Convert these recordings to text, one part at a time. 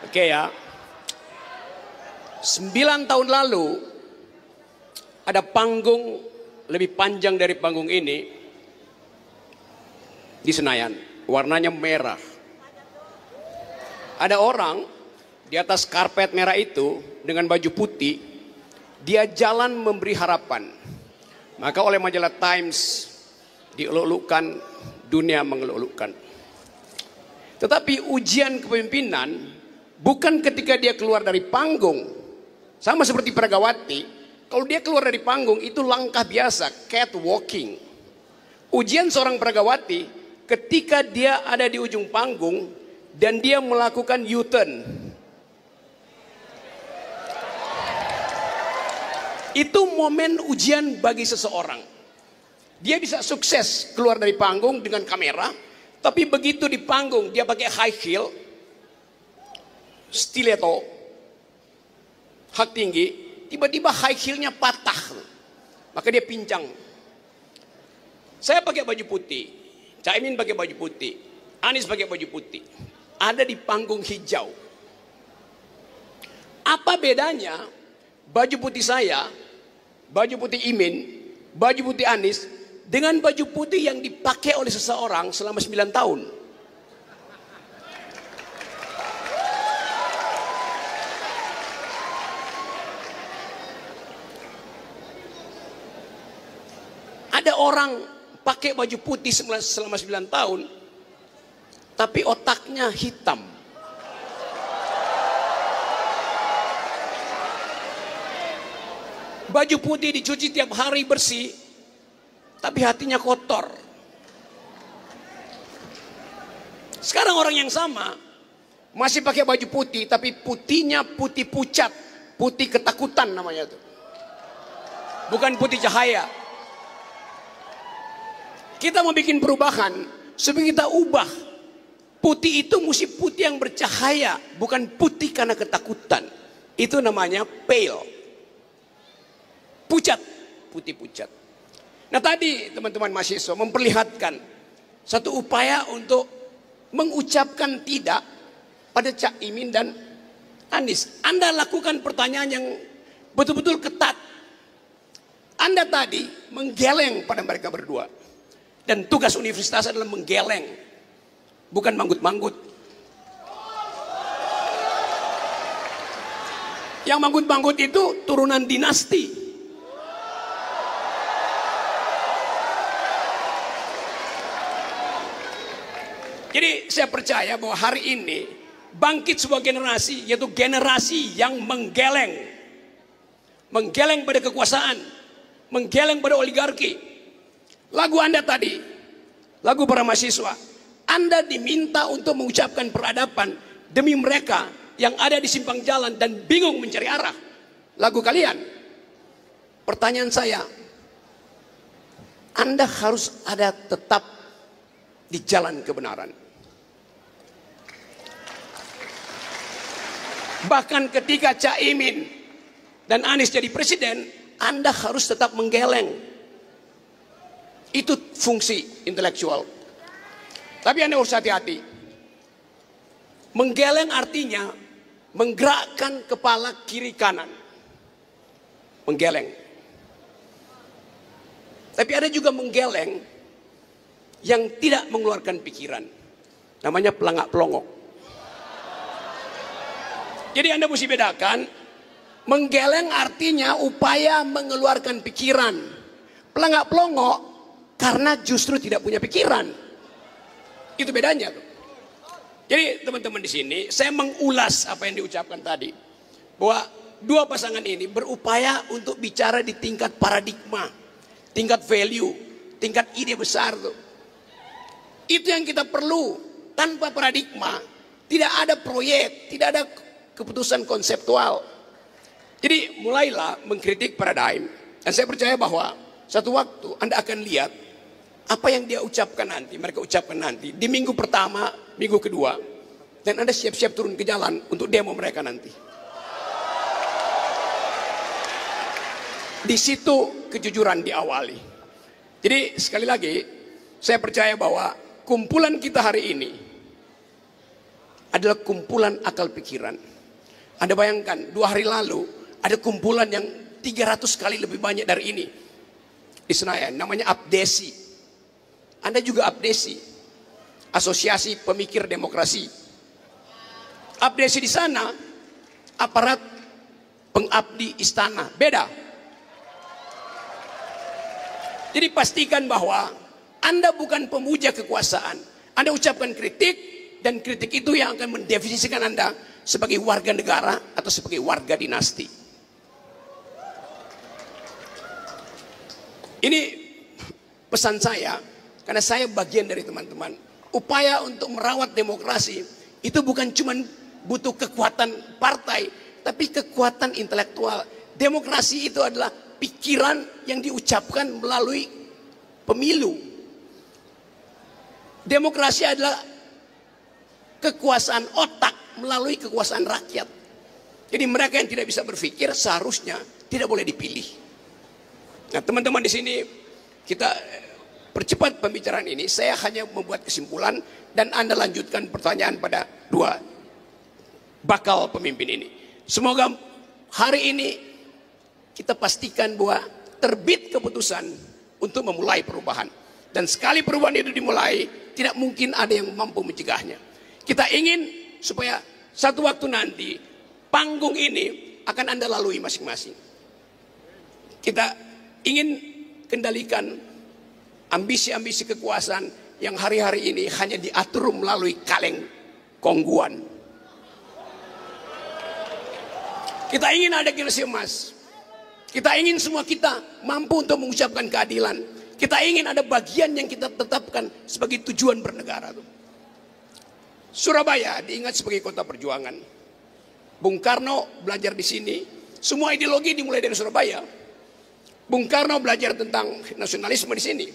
Oke ya. 9 tahun lalu ada panggung lebih panjang dari panggung ini di Senayan, warnanya merah. Ada orang di atas karpet merah itu dengan baju putih, dia jalan memberi harapan. Maka oleh majalah Times dieluk-elukan, dunia mengeluk-elukan. Tetapi ujian kepemimpinan bukan ketika dia keluar dari panggung. Sama seperti Peragawati, kalau dia keluar dari panggung itu langkah biasa, catwalking. Ujian seorang Peragawati ketika dia ada di ujung panggung dan dia melakukan U-turn. Itu momen ujian bagi seseorang. Dia bisa sukses keluar dari panggung dengan kamera, tapi begitu di panggung dia pakai high heel, stiletto, hak tinggi, tiba-tiba high heel-nya patah. Maka dia pincang. Saya pakai baju putih, Caimin pakai baju putih, Anies pakai baju putih. Ada di panggung hijau. Apa bedanya baju putih saya, baju putih Imin, baju putih Anies dengan baju putih yang dipakai oleh seseorang selama 9 tahun? Ada orang pakai baju putih selama 9 tahun, tapi otaknya hitam. Baju putih dicuci tiap hari bersih, tapi hatinya kotor. Sekarang orang yang sama masih pakai baju putih, tapi putihnya putih pucat, putih ketakutan namanya itu. Bukan putih cahaya. Kita mau bikin perubahan supaya kita ubah. Putih itu mesti putih yang bercahaya, bukan putih karena ketakutan. Itu namanya pale. Pucat, putih pucat. Nah tadi teman-teman mahasiswa memperlihatkan satu upaya untuk mengucapkan tidak pada Cak Imin dan Anies. Anda lakukan pertanyaan yang betul-betul ketat. Anda tadi menggeleng pada mereka berdua. Dan tugas universitas adalah menggeleng, bukan manggut-manggut. Yang manggut-manggut itu turunan dinasti. Jadi saya percaya bahwa hari ini bangkit sebuah generasi, yaitu generasi yang menggeleng. Menggeleng pada kekuasaan, menggeleng pada oligarki. Lagu Anda tadi, lagu para mahasiswa, Anda diminta untuk mengucapkan peradaban demi mereka yang ada di simpang jalan dan bingung mencari arah. Lagu kalian. Pertanyaan saya, Anda harus ada tetap di jalan kebenaran. Bahkan ketika Cak Imin dan Anies jadi presiden, Anda harus tetap menggeleng. Itu fungsi intelektual. Tapi Anda harus hati-hati. Menggeleng artinya menggerakkan kepala kiri kanan. Menggeleng. Tapi ada juga menggeleng yang tidak mengeluarkan pikiran. Namanya pelangak-pelongok. Jadi Anda mesti bedakan. Menggeleng artinya upaya mengeluarkan pikiran. Pelangak-pelongok karena justru tidak punya pikiran. Itu bedanya tuh. Jadi teman-teman di sini saya mengulas apa yang diucapkan tadi, bahwa dua pasangan ini berupaya untuk bicara di tingkat paradigma, tingkat value, tingkat ide besar tuh. Itu yang kita perlu. Tanpa paradigma tidak ada proyek, tidak ada keputusan konseptual. Jadi mulailah mengkritik paradigm. Dan saya percaya bahwa satu waktu Anda akan lihat apa yang dia ucapkan nanti, mereka ucapkan nanti di minggu pertama, minggu kedua, dan Anda siap-siap turun ke jalan untuk demo mereka nanti. Di situ kejujuran diawali. Jadi sekali lagi, saya percaya bahwa kumpulan kita hari ini adalah kumpulan akal pikiran. Anda bayangkan 2 hari lalu ada kumpulan yang 300 kali lebih banyak dari ini di Senayan, namanya Abdesi. Anda juga Abdesi, Asosiasi Pemikir Demokrasi. Abdesi di sana aparat pengabdi istana, beda. Jadi pastikan bahwa Anda bukan pemuja kekuasaan. Anda ucapkan kritik, dan kritik itu yang akan mendefinisikan Anda sebagai warga negara atau sebagai warga dinasti. Ini pesan saya, karena saya bagian dari teman-teman. Upaya untuk merawat demokrasi itu bukan cuma butuh kekuatan partai, tapi kekuatan intelektual. Demokrasi itu adalah pikiran yang diucapkan melalui pemilu. Demokrasi adalah kekuasaan otak melalui kekuasaan rakyat. Jadi mereka yang tidak bisa berpikir seharusnya tidak boleh dipilih. Nah, teman-teman di sini, kita percepat pembicaraan ini. Saya hanya membuat kesimpulan dan Anda lanjutkan pertanyaan pada 2 bakal pemimpin ini. Semoga hari ini kita pastikan bahwa terbit keputusan untuk memulai perubahan. Dan sekali perubahan itu dimulai, tidak mungkin ada yang mampu mencegahnya. Kita ingin supaya satu waktu nanti panggung ini akan Anda lalui masing-masing. Kita ingin kendalikan ambisi-ambisi kekuasaan yang hari-hari ini hanya diatur melalui kaleng kongguan. Kita ingin ada generasi emas. Kita ingin semua kita mampu untuk mengucapkan keadilan. Kita ingin ada bagian yang kita tetapkan sebagai tujuan bernegara. Surabaya diingat sebagai kota perjuangan. Bung Karno belajar di sini. Semua ideologi dimulai dari Surabaya. Bung Karno belajar tentang nasionalisme di sini.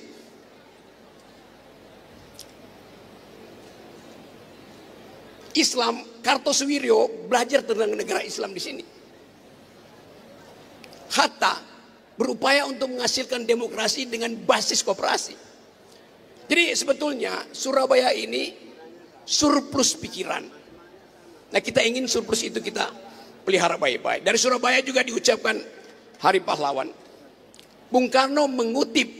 Islam, Kartosuwiryo belajar tentang negara Islam di sini. Hatta berupaya untuk menghasilkan demokrasi dengan basis koperasi. Jadi sebetulnya Surabaya ini surplus pikiran. Nah, kita ingin surplus itu kita pelihara baik-baik. Dari Surabaya juga diucapkan Hari Pahlawan. Bung Karno mengutip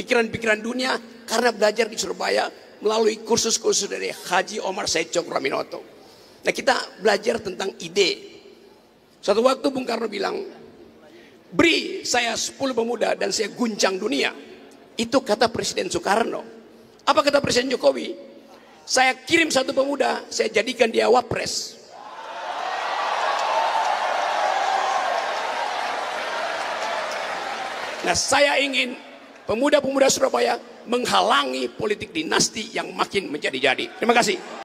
pikiran-pikiran dunia karena belajar di Surabaya melalui kursus-kursus dari Haji Omar Said Cokroaminoto. Nah, kita belajar tentang ide. Suatu waktu Bung Karno bilang, beri saya 10 pemuda dan saya guncang dunia. Itu kata Presiden Soekarno. Apa kata Presiden Jokowi? Saya kirim 1 pemuda, saya jadikan dia wapres. Nah, saya ingin pemuda-pemuda Surabaya menghalangi politik dinasti yang makin menjadi-jadi. Terima kasih.